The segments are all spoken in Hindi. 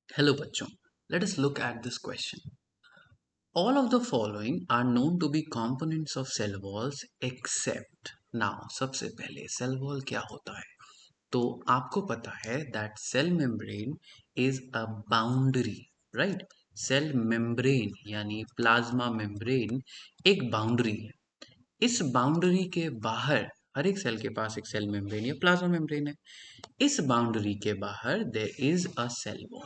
Hello बच्चों, let us look at this question. All of the following are known to be components of cell walls except. Now, सबसे पहले cell wall क्या होता है? तो आपको पता है that cell membrane is a boundary, right? Cell membrane यानी plasma membrane एक boundary है. इस बाउंड्री के बाहर हर एक सेल के पास एक सेल मेम्ब्रेन या प्लाज्मा मेम्ब्रेन है. इस बाउंड्री के बाहर there is a cell wall.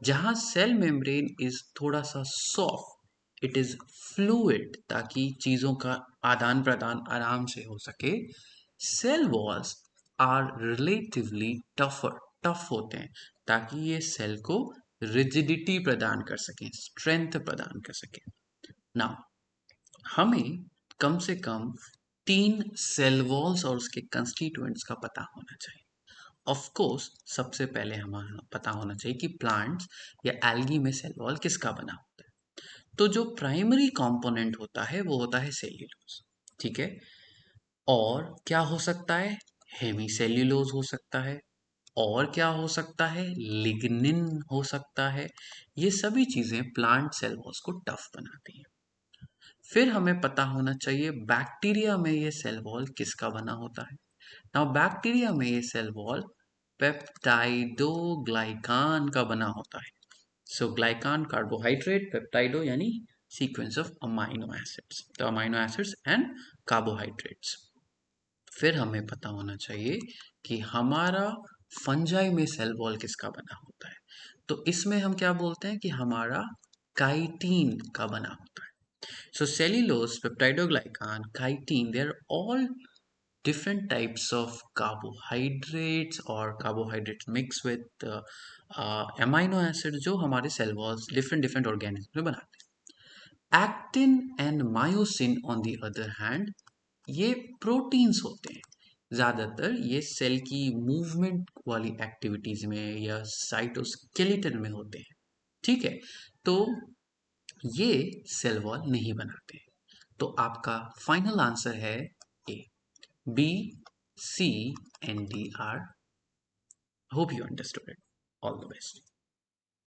जहां सेल मेम्ब्रेन इज थोड़ा सा सॉफ्ट, इट इज फ्लूइड ताकि चीजों का आदान प्रदान आराम से हो सके. Cell walls are relatively tougher, tough होते हैं ताकि ये सेल को रिजिडिटी प्रदान कर सकें, स्ट्रेंथ प्रदान कर सकें. नाउ हमें कम से कम 3 सेल वॉल्स और उसके कंस्टिट्यूएंट्स का पता होना चाहिए. ऑफ कोर्स सबसे पहले हमें पता होना चाहिए कि प्लांट्स या एल्गी में सेल वॉल किसका बना होता है. तो जो प्राइमरी कंपोनेंट होता है वो होता है सेल्यूलोज. ठीक है. और क्या हो सकता है? हेमी सेल्यूलोज हो सकता है. और क्या हो सकता है? लिग्निन हो सकता है. ये सभी चीजें प्लांट सेल वॉल्स को टफ बनाती हैं. फिर हमें पता होना चाहिए बैक्टीरिया में ये सेल वॉल किसका बना होता है. नाउ बैक्टीरिया में ये सेल वॉल पेप्टाइडोग्लाइकान का बना होता है. सो ग्लाइकान कार्बोहाइड्रेट, पेप्टाइडो यानी सीक्वेंस ऑफ अमाइनो एसिड्स, तो अमाइनो एसिड्स एंड कार्बोहाइड्रेट्स. फिर हमें पता होना चाहिए कि हमारा फंजाई में सेल वॉल किसका बना होता है. तो इसमें हम क्या बोलते हैं कि हमारा काइटिन का बना होता है. So cellulose, peptidoglycan, chitin, they're all different types of carbohydrates or carbohydrates mixed with amino acids जो हमारे cell walls different different organisms में बनाते हैं. Actin and myosin on the other hand ये प्रोटीन्स होते हैं. ज़्यादातर ये सेल की मूवमेंट वाली एक्टिविटीज में या साइटोस्केलेटन में होते हैं. ठीक है. तो ये सेल वॉल नहीं बनाते. तो आपका फाइनल आंसर है A. B, C and D are. Hope you understood it. All the best.